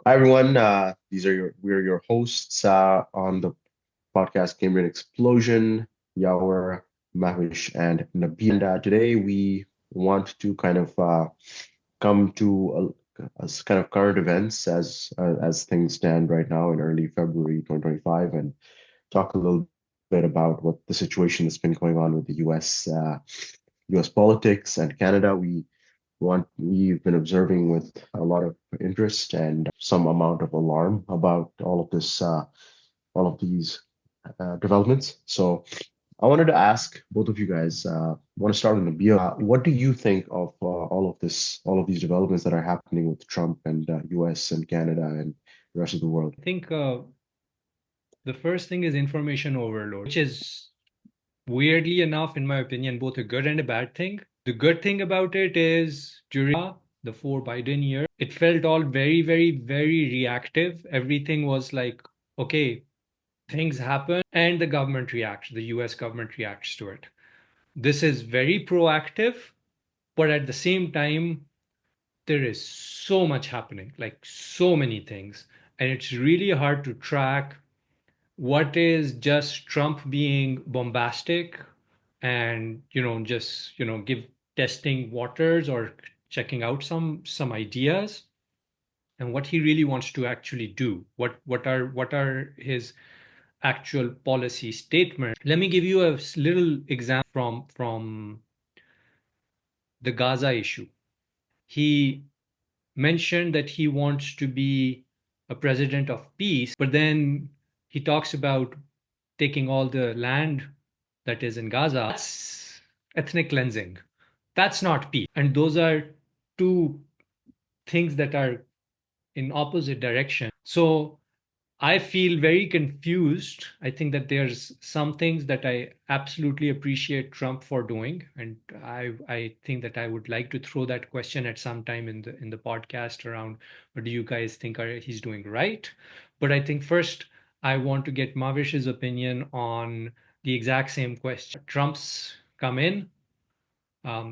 Hi everyone. We're your hosts on the podcast Cambrian Explosion, Yawer, Mavish, and Nabil. And today we want to kind of come to as kind of current events as things stand right now in early February 2025, and talk a little bit about what the situation that's been going on with the U.S. politics and Canada. We've been observing with a lot of interest and some amount of alarm about all of these developments. So I wanted to ask both of you guys. I want to start with Nabil. What do you think of all of these developments that are happening with Trump and U.S. and Canada and the rest of the world? I think the first thing is information overload, which is weirdly enough, in my opinion, both a good and a bad thing. The good thing about it is during the 4 Biden year, it felt all very, very, very reactive. Everything was like, okay, things happen and the government reacts, the US government reacts to it. This is very proactive, but at the same time, there is so much happening, like so many things. And it's really hard to track what is just Trump being bombastic and just give testing waters or checking out some ideas, and what he really wants to actually do, what are his actual policy statements. Let me give you a little example from the Gaza issue. He mentioned that he wants to be a president of peace, but then he talks about taking all the land that is in Gaza. That's ethnic cleansing. That's not peace. And those are two things that are in opposite direction. So I feel very confused. I think that there's some things that I absolutely appreciate Trump for doing, and I think that I would like to throw that question at some time in the podcast around what do you guys think he's doing right? But I think first I want to get Mavish's opinion on the exact same question. Trump's come in.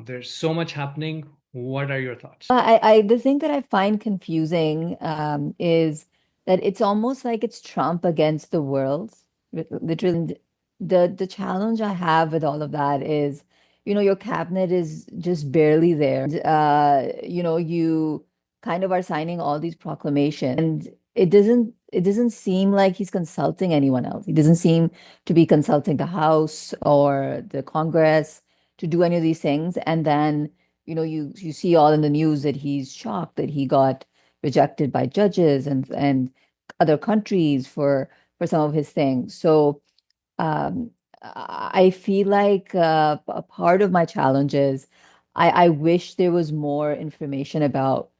There's so much happening. What are your thoughts? The thing that I find confusing is that it's almost like it's Trump against the world, literally. And the challenge I have with all of that is, your cabinet is just barely there. You kind of are signing all these proclamations, and it doesn't seem like he's consulting anyone else. He doesn't seem to be consulting the House or the Congress to do any of these things. And then you see all in the news that he's shocked that he got rejected by judges and other countries for some of his things. So I feel like a part of my challenge is I wish there was more information about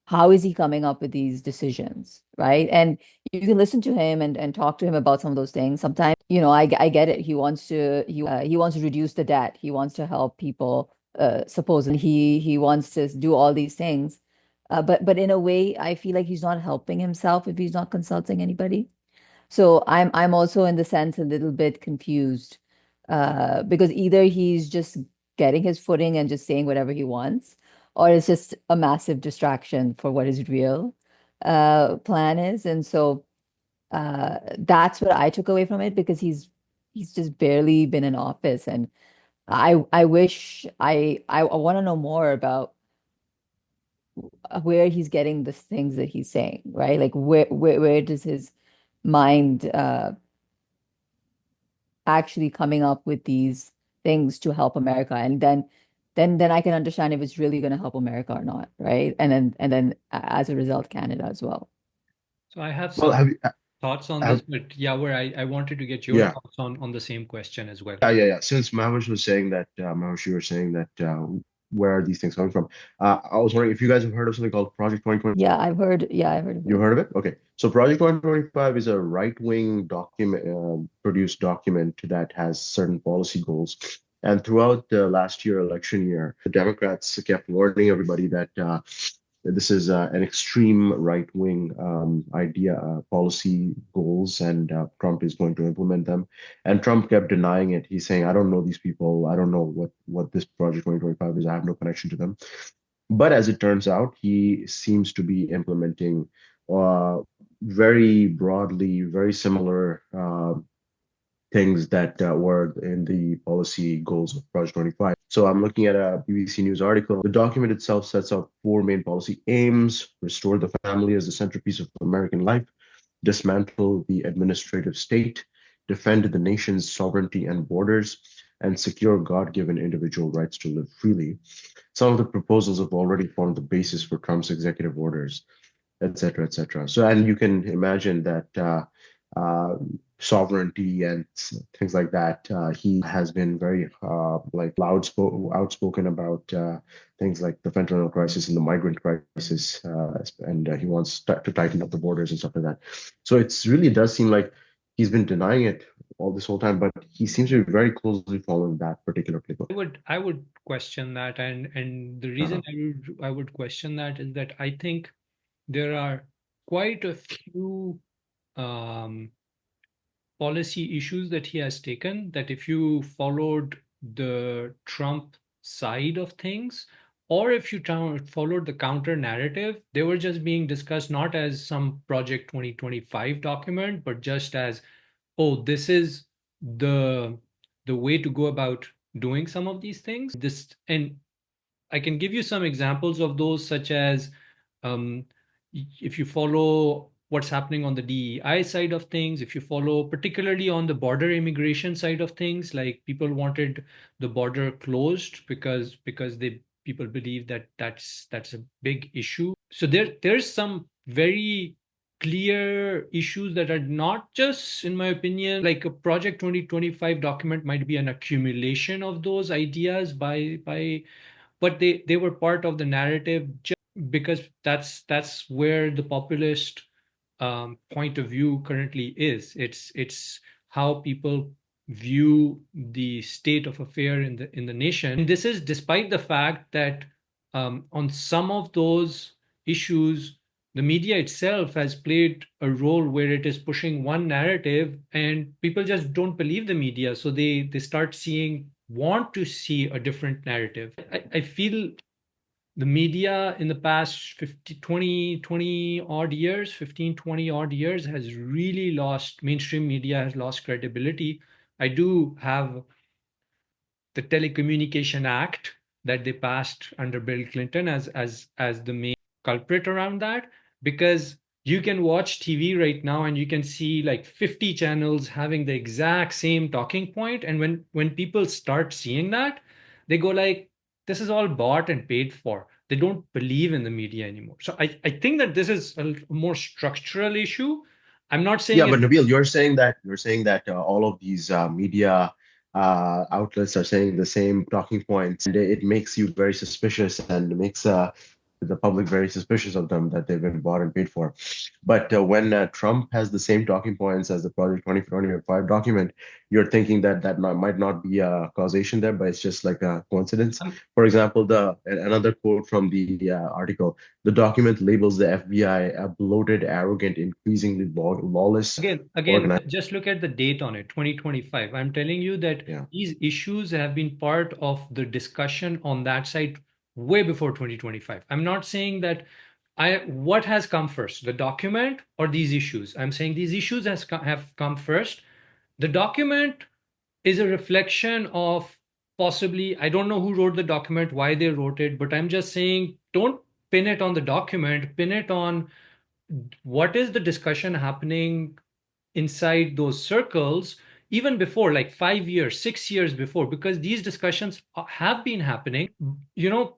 how is he coming up with these decisions, right? And you can listen to him and talk to him about some of those things. Sometimes, I get it. He wants to reduce the debt. He wants to help people, supposedly. He wants to do all these things. But in a way, I feel like he's not helping himself if he's not consulting anybody. So I'm also in the sense a little bit confused, because either he's just getting his footing and just saying whatever he wants, or it's just a massive distraction for what his real plan is. And so that's what I took away from it, because he's just barely been in office, and I wish I want to know more about where he's getting the things that he's saying, right? Like where does his mind actually coming up with these things to help America? And then I can understand if it's really going to help America or not, right? And then as a result, Canada as well. So I have Well, some thoughts on this, have but yeah, where I wanted to get your yeah. thoughts on the same question as well. Yeah. Since Mahesh was saying that, Mahesh, you were saying that, where are these things coming from? I was wondering if you guys have heard of something called Project 2020. Yeah, I've heard of You it. heard of it? Okay. So Project 2025 is a right-wing document, produced document that has certain policy goals. And throughout the last year, election year, the Democrats kept warning everybody that this is an extreme right-wing idea, policy goals, and Trump is going to implement them. And Trump kept denying it. He's saying, "I don't know these people. I don't know what this Project 2025 is. I have no connection to them." But as it turns out, he seems to be implementing very broadly, very similar things that were in the policy goals of Project 25. So I'm looking at a BBC News article. The document itself sets out four main policy aims: restore the family as the centerpiece of American life, dismantle the administrative state, defend the nation's sovereignty and borders, and secure God-given individual rights to live freely. Some of the proposals have already formed the basis for Trump's executive orders, et cetera, et cetera. So, and you can imagine that uh, sovereignty and things like that. He has been very like outspoken about things like the fentanyl crisis and the migrant crisis, and he wants to tighten up the borders and stuff like that. So it's really does seem like he's been denying it all this whole time, but he seems to be very closely following that particular playbook. I would question that, and the reason I would question that is that I think there are quite a few policy issues that he has taken that if you followed the Trump side of things, or if you followed the counter narrative, they were just being discussed not as some Project 2025 document, but just as, oh, this is the the way to go about doing some of these things. This, and I can give you some examples of those, such as um, if you follow what's happening on the DEI side of things, if you follow particularly on the border immigration side of things, like people wanted the border closed because they people believe that that's a big issue. So there's some very clear issues that are not just, in my opinion, like a Project 2025 document might be an accumulation of those ideas by but they were part of the narrative just because that's where the populist point of view currently is. It's how people view the state of affair in the nation. And this is despite the fact that on some of those issues, the media itself has played a role where it is pushing one narrative, and people just don't believe the media, so they start want to see a different narrative. I feel the media in the past 50 20 odd years, 15 20 odd years, has really lost, mainstream media has lost credibility. I do have the Telecommunication Act that they passed under Bill Clinton as the main culprit around that, because you can watch TV right now and you can see like 50 channels having the exact same talking point, and when people start seeing that, they go like, this is all bought and paid for. They don't believe in the media anymore. So I think that this is a more structural issue. I'm not saying Yeah, it. but Nabil, you're saying that all of these media outlets are saying the same talking points, and it makes you very suspicious, and it makes the public very suspicious of them that they've been bought and paid for. But when Trump has the same talking points as the Project 2025 document, you're thinking that might not be a causation there, but it's just like a coincidence. um, For example, the another quote from the article: the document labels the FBI a bloated, arrogant, increasingly lawless again, organization. just look at the date on it, 2025. I'm telling you that Yeah. these issues have been part of the discussion on that side way before 2025. I'm not saying that what has come first, the document or these issues. I'm saying these issues have come first. The document is a reflection of, possibly, I don't know who wrote the document, why they wrote it, but I'm just saying, don't pin it on the document, pin it on what is the discussion happening inside those circles, even before, like 5 years, 6 years before, because these discussions have been happening.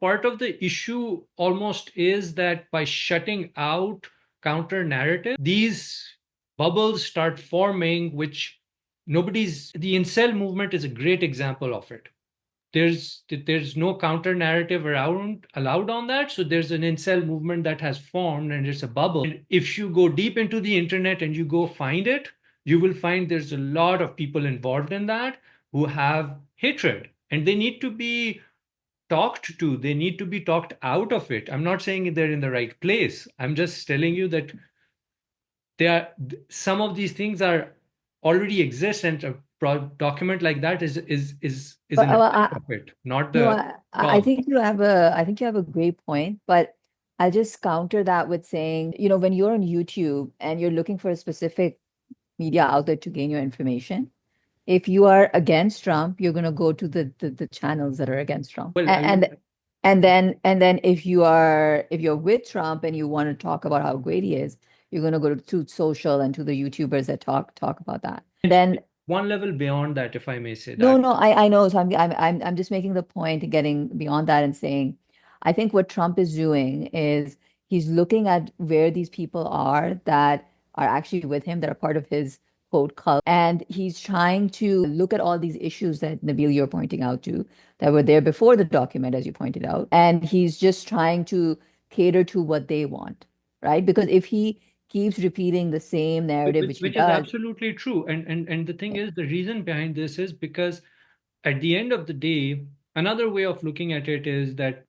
Part of the issue almost is that by shutting out counter narrative, these bubbles start forming, which the incel movement is a great example of it. There's no counter narrative around allowed on that, so there's an incel movement that has formed, and it's a bubble. And if you go deep into the internet and you go find it, you will find there's a lot of people involved in that who have hatred, and they need to be talked to. They need to be talked out of it. I'm not saying they're in the right place. I'm just telling you that they are, some of these things are already exist, and a document like that is But an effect of it, not no, the I cause. think you have a great point, but I'll just counter that with saying, when you're on YouTube and you're looking for a specific media outlet to gain your information, if you are against Trump, you're going to go to the channels that are against Trump. Well, I And would. and then if you're with Trump and you want to talk about how great he is, you're going to go to social and to the YouTubers that talk about that. Then One level beyond that, if I may say no, that. no, I know. So I'm just making the point, getting beyond that and saying, I think what Trump is doing is he's looking at where these people are that are actually with him, that are part of his quote cult, and he's trying to look at all these issues that Nabil you're pointing out to that were there before the document, as you pointed out, and he's just trying to cater to what they want, right? Because if he keeps repeating the same narrative, which he Which is does, absolutely true. And the thing is, the reason behind this is because at the end of the day, another way of looking at it is that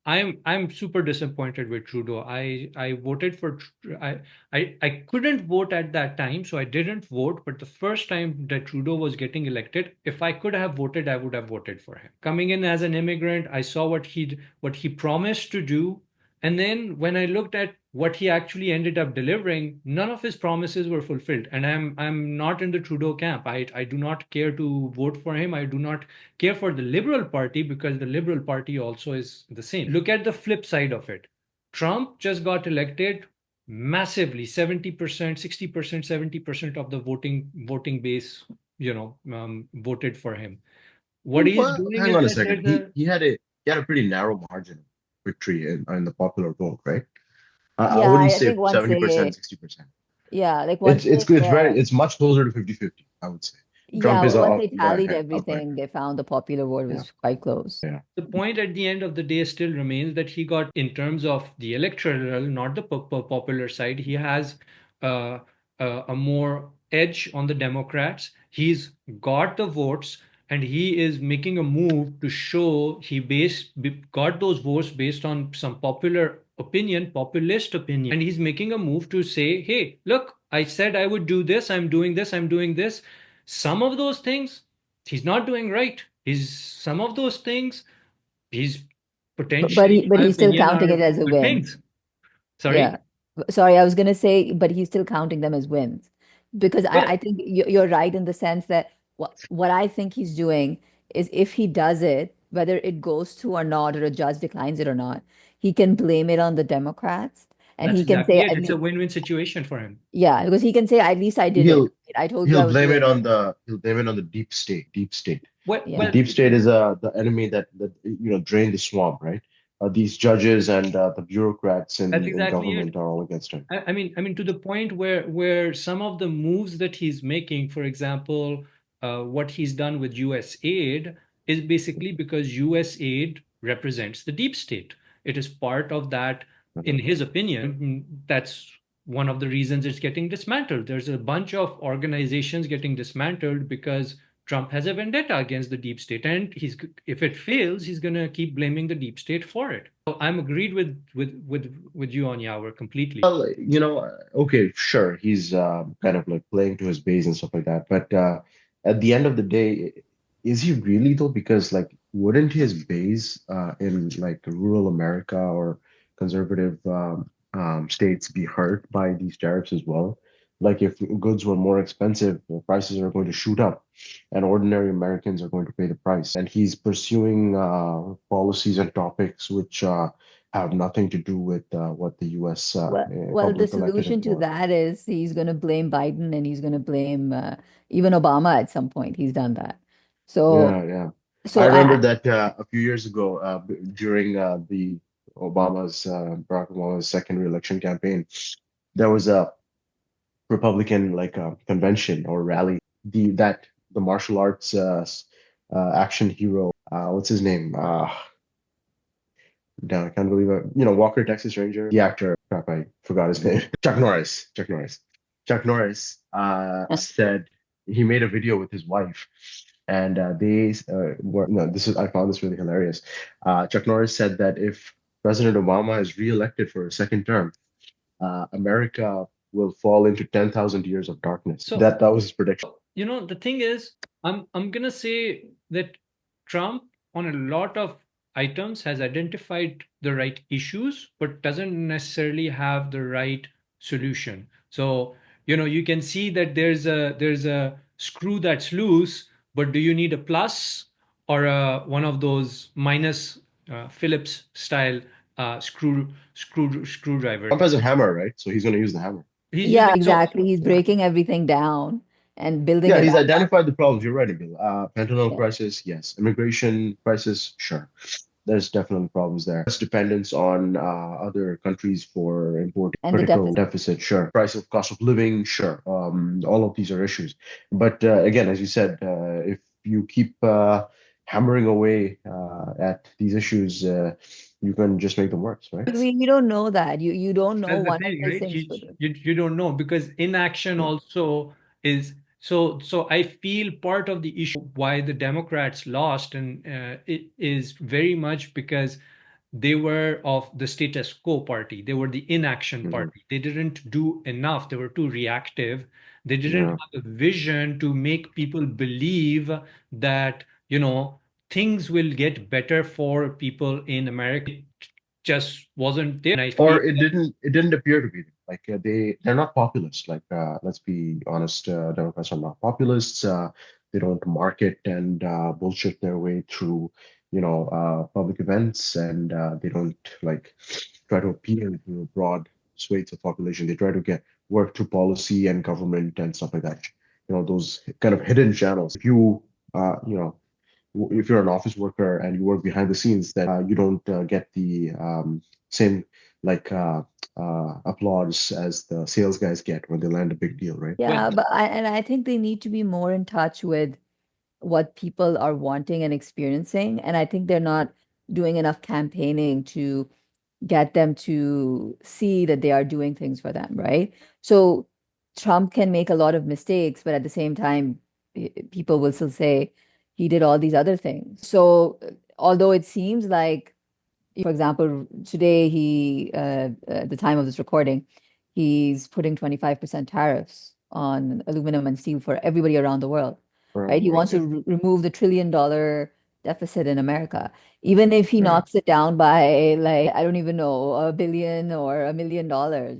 I'm super disappointed with Trudeau. I voted for I couldn't vote at that time, so I didn't vote. But the first time that Trudeau was getting elected, if I could have voted, I would have voted for him. Coming in as an immigrant, I saw what he promised to do, and then when I looked at what he actually ended up delivering, none of his promises were fulfilled. And I'm not in the Trudeau camp. I do not care to vote for him. I do not care for the Liberal Party because the Liberal Party also is the same. Look at the flip side of it. Trump just got elected massively, 70%, 60%, 70% of the voting base, voted for him. What he's Well, doing hang is on a that second. there's He a he had a he had a pretty narrow margin of victory in the popular vote, right? I yeah, wouldn't I say think once 70%, they, 60%. yeah, like It's once it's they, it's very it's much closer to 50-50, I would say. yeah, Trump is once up they by a tallied hair, up by a everything, they found the popular vote hair. was quite close. Yeah, The point at the end of the day still remains that he got, in terms of the electoral, not the popular side, he has uh, a more edge on the Democrats. He's got the votes, and he is making a move to show got those votes based on some populist opinion, and he's making a move to say, "Hey, look, I said I would do this. I'm doing this. I'm doing this." Some of those things he's not doing right. He's Some of those things he's But potentially, he in but my he's still opinion, counting are it as a good win. things. Sorry? Yeah. Sorry, I was gonna say, but he's still counting them as wins. Because I Well, think you're right in the sense that what I think he's doing is if he does it, whether it goes through or not, or a judge declines it or not, he can blame it on the Democrats. And that's he can exactly say it. at It's a least, win-win situation for him. yeah, because he can say, at least I did it. he'll I told you I he'll would blame do it it. on the he'll blame it on the deep state. Deep state. The Yeah. deep state is the enemy that drained the swamp, right? These judges and the bureaucrats that's in exactly it. government are all against him. I mean, to the point where some of the moves that he's making, for example, what he's done with U.S. aid is basically because U.S. aid represents the deep state. It is part of that, in Mhm. his opinion. That's one of the reasons it's getting dismantled. There's a bunch of organizations getting dismantled because Trump has a vendetta against the deep state, and if it fails, he's going to keep blaming the deep state for it. So I'm agreed with you on Yawer completely. Well, okay, sure, he's kind of like playing to his base and stuff like that. But at the end of the day, is he really though? Because like, wouldn't his base in like rural America or conservative states be hurt by these tariffs as well? Like, if goods were more expensive, the prices are going to shoot up, and ordinary Americans are going to pay the price. And he's pursuing policies and topics which have nothing to do with what the U.S. Well, the public elected him solution to for. that is he's going to blame Biden, and he's going to blame even Obama at some point. He's done that. So, Yeah, yeah. I so remember that a few years ago, during the Barack Obama's second reelection campaign, there was a Republican like convention or rally. The martial arts action hero, what's his name? Damn, I can't believe it. Walker, Texas Ranger, the actor. Crap, I forgot his name. Chuck Norris. Chuck Norris. Chuck Norris said he made a video with his wife, and they were no. This is I found this really hilarious. Chuck Norris said that if President Obama is reelected for a second term, America will fall into 10,000 years of darkness. So, That was his prediction. the thing is, I'm gonna say that Trump, on a lot of items, has identified the right issues, but doesn't necessarily have the right solution. So, you can see that there's a screw that's loose, but do you need a plus or one of those minus Phillips style screwdriver? Trump has a hammer, right? So he's going to use the hammer. He's Yeah, using so exactly. He's Yeah. breaking everything down and building Yeah, it he's back up. identified the problems. You're right, Bill. Fentanyl Yeah. crisis, yes. Immigration crisis, sure. There's definitely problems there. Less dependence on other countries for importing And the critical deficit. deficit, sure. Cost of living, sure. All of these are issues. But again, as you said, if you keep hammering away at these issues, you can just make them worse, right? We don't know that. You don't know That's the one of thing, those right? things You, could. you you don't know because inaction Yeah. also is so I feel part of the issue why the Democrats lost and it is very much because they were of the status quo party. They were the inaction Mhm. party. They didn't do enough. They were too reactive. They didn't Yeah. have a vision to make people believe that, things will get better for people in America. It just wasn't there. And I feel Or it didn't appear to be like they're not populists. Like let's be honest, Democrats are not populists. They don't market and bullshit their way through, public events, and they don't like try to appeal to broad swathes of population. They try to get work through policy and government and stuff like that. Those kind of hidden channels. If you you know if you're an office worker and you work behind the scenes, then you don't get the same like applause as the sales guys get when they land a big deal, right? well, Yeah, I think they need to be more in touch with what people are wanting and experiencing. And I think they're not doing enough campaigning to get them to see that they are doing things for them, right? So Trump can make a lot of mistakes, but at the same time, people will still say he did all these other things. So although it seems like, for example, today at the time of this recording, he's putting 25% tariffs on aluminum and steel for everybody around the world, Around right? the He world, wants to yeah. remove the $1 trillion deficit in America. Even if he Yeah. knocks it down by, like, I don't even know, a billion or $1 million,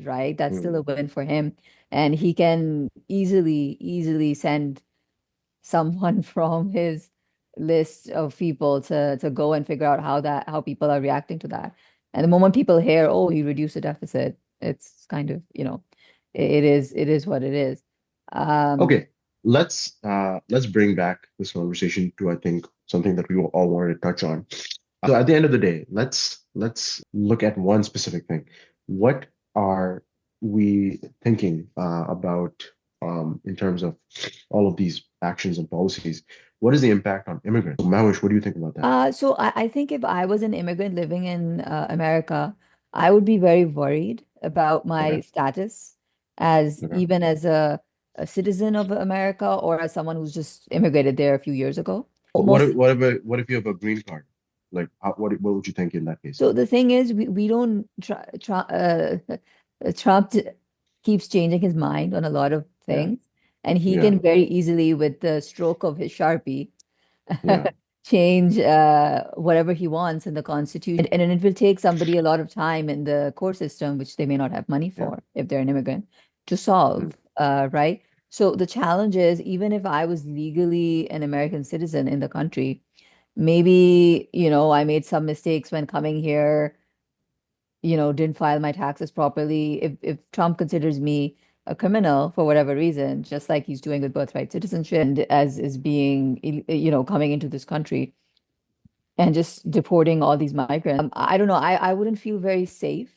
right? That's still a Mm. win for him. And he can easily send someone from his list of people to go and figure out how people are reacting to that. And the moment people hear, oh, he reduced the deficit, it's kind of, it is what it is. Um, Okay, let's bring back this conversation to I think something that we all wanted to touch on. So at the end of the day, let's look at one specific thing. What are we thinking about in terms of all of these actions and policies? What is the impact on immigrants? So, Mahesh, what do you think about that? so I think if I was an immigrant living in America, I would be very worried about my Okay, status as okay. even as a citizen of America or as someone who's just immigrated there a few years ago. What Most if you have a green card? Like, what would you think in that case? So the thing is, we don't Trump keeps changing his mind on a lot of Yeah, things, and he yeah, can very easily, with the stroke of his Sharpie, yeah, change whatever he wants in the Constitution. And it will take somebody a lot of time in the court system, which they may not have money yeah. for if they're an immigrant, to Mm. solve, right? So the challenge is, even if I was legally an American citizen in the country, maybe, I made some mistakes when coming here, didn't file my taxes properly. If Trump considers me a criminal for whatever reason, just like he's doing with birthright citizenship and as is being, coming into this country and just deporting all these migrants, I don't know. I wouldn't feel very safe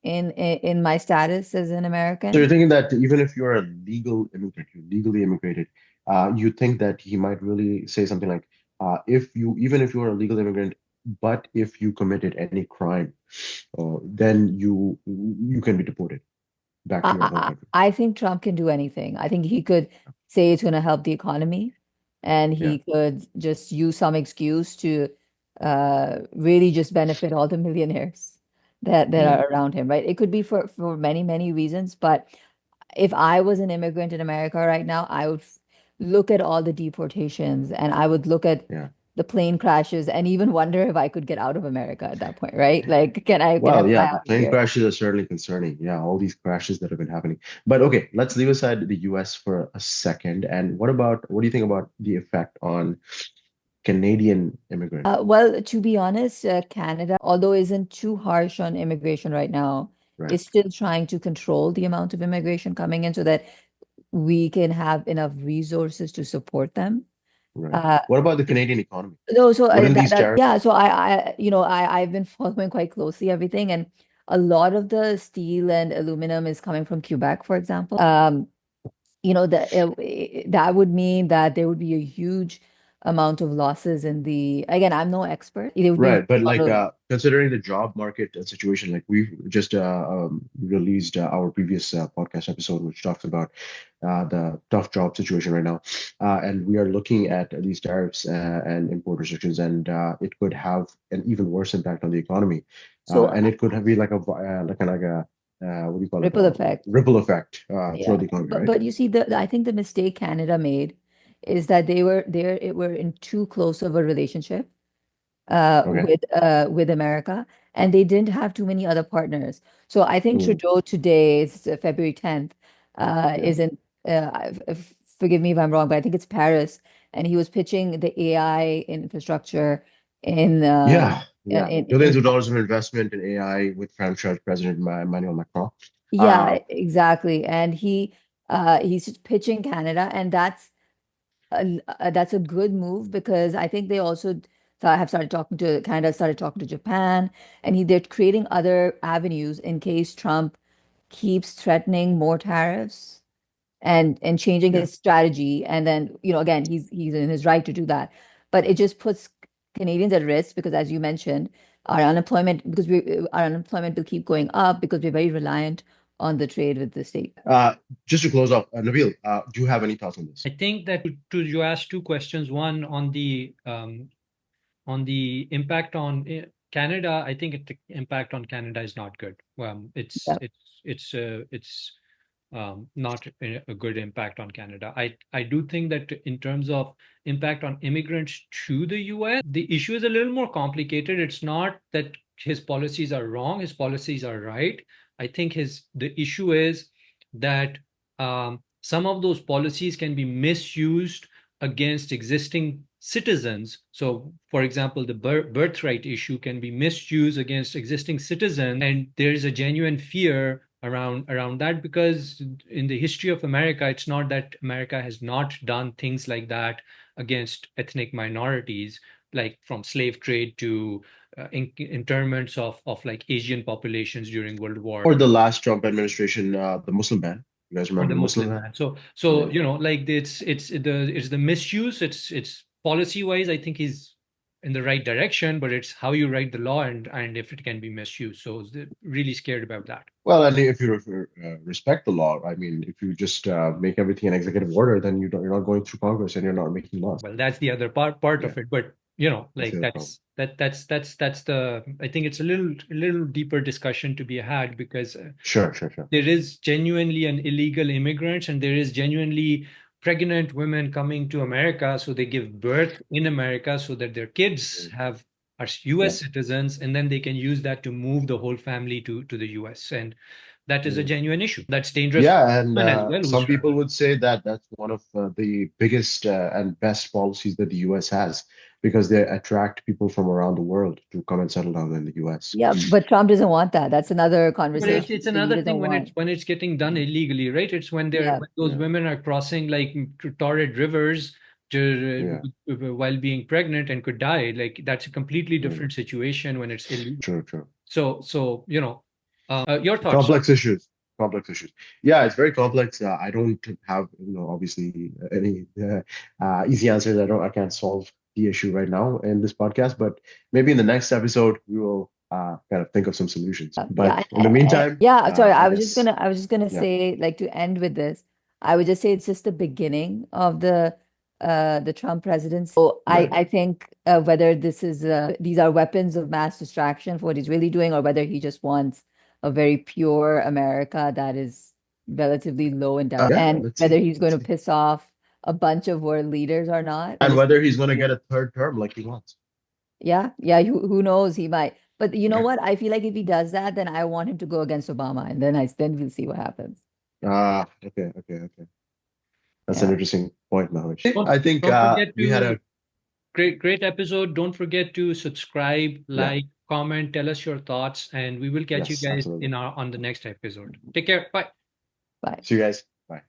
in my status as an So you're American. thinking that even if you're a legal immigrant, you legally immigrated, you think that he might really say something like, even if you're a legal immigrant, but if you committed any crime, then you can be deported back to your home I, country. I I think Trump can do anything. I think he could say it's going to help the economy, and Yeah. he could just use some excuse to really just benefit all the millionaires that Mm. are around him, right? It could be for many reasons, but if I was an immigrant in America right now, I would look at all the deportations and I would look at Yeah. the plane crashes and even wonder if I could get out of America at that point, right? Like, can I Well, fly yeah, the out of plane here? crashes are certainly concerning. Yeah, all these crashes that have been happening. But okay, let's leave aside the US for a second. And what do you think about the effect on Canadian immigrants? Well, to be honest, Canada, although isn't too harsh on immigration right now, Right, is still trying to control the amount of immigration coming in so that we can have enough resources to support them. right. Uh, What about the Canadian economy? no, so Wouldn't that these that tariffs? yeah, so I've been following quite closely everything, and a lot of the steel and aluminum is coming from Quebec, for example. That would mean that there would be a huge amount of losses in the, again, I'm no expert. There would be a huge Right, but amount like of, considering the job market situation, like we've just released our previous podcast episode, which talks about the tough job situation right now, and we are looking at these tariffs and import restrictions, and it could have an even worse impact on the economy, so and it could have be like a what do you call it, ripple effect. ripple effect throughout Yeah. the economy, But right? but you see, I think the mistake Canada made is that they were in too close of a relationship Okay. with America, and they didn't have too many other partners. So I think Mm, Trudeau today, it's February 10th, yeah. is in, forgive me if I'm wrong, but I think it's Paris, and he was pitching the AI infrastructure in Yeah, yeah. in Billions of dollars of investment in AI with French President Emmanuel Macron. Uh, yeah, exactly. And he's just pitching Canada, and that's a good move because I think they also have started talking to Canada, started talking to Japan, and they're creating other avenues in case Trump keeps threatening more tariffs and changing yeah. his strategy. And then, again, he's in his right to do that. But it just puts Canadians at risk because, as you mentioned, our unemployment will keep going up because we're very reliant on the trade with the state. Uh, just to close off, Nabil, do you have any thoughts on I this? think that you asked two questions. One on the impact on Canada. I think the impact on Canada is not good. Yeah. It's not a good impact on Canada. I do think that in terms of impact on immigrants to the US, the issue is a little more complicated. It's not that his policies are wrong, his policies are right. I think the issue is that some of those policies can be misused against existing citizens. So, for example, the birthright issue can be misused against existing citizens, and there is a genuine fear around that because in the history of America, it's not that America has not done things like that against ethnic minorities, like from slave trade to internments of like Asian populations during World War Or the last Trump administration, the Muslim ban. You guys or remember the the Muslim Muslim ban? ban. So Yeah, like it's the misuse. It's policy wise, I think he's in the right direction, but it's how you write the law and if it can be misused. So really scared about that. well, and if you respect the law, I mean, if you just make everything an executive order, then you're not going through Congress and you're not making laws. Well, that's the other part Yeah, of it. But that's the like other problem. that's the I think it's a little deeper discussion to be had because Sure, sure, sure. there is genuinely an illegal immigrants and there is genuinely pregnant women coming to America. So they give birth in America so that their kids are Yeah. US citizens and then they can use that to move the whole family to the US. And that is a Mm. genuine issue. That's dangerous for Yeah, and women as well who's some people traveling. would say that that's one of the biggest and best policies that the US has because they attract people from around the world to come and settle down in the US. Yeah, but Trump doesn't want that. That's another But it's conversation. it's He another thing doesn't when want. it's getting done illegally, right? It's Yeah. when those Yeah, women are crossing like torrid rivers yeah, while being pregnant and could die. Like that's a completely mm, different situation when it's illegal. true, true. So your thoughts? Complex issues, complex issues. Yeah, it's very complex. I don't have, obviously any easy answers. I can't solve the issue right now in this podcast, but maybe in the next episode we will kind of think of some solutions. Yeah, But in the meantime, yeah. Sorry, I guess, I was just gonna yeah, say, like, to end with this, I would just say it's just the beginning of the Trump presidency. So right. I think whether these are weapons of mass distraction for what he's really doing, or whether he just wants a very pure America that is relatively low in debt, Yeah, and let's whether see. he's going Let's to see. piss off a bunch of world leaders or not. And whether he's going to get a third term like he wants. Yeah, yeah, who knows? He might. But you know Yeah. what? I feel like if he does that, then I want him to go against Obama, and then we'll see what happens. Okay. That's an Yeah. interesting point, Mahesh. Don't, I think don't forget we had to a great episode. Don't forget to subscribe, yeah, like, comment, tell us your thoughts, and we will catch you yes, guys absolutely. on the next episode. Take care. Bye. Bye. See you guys.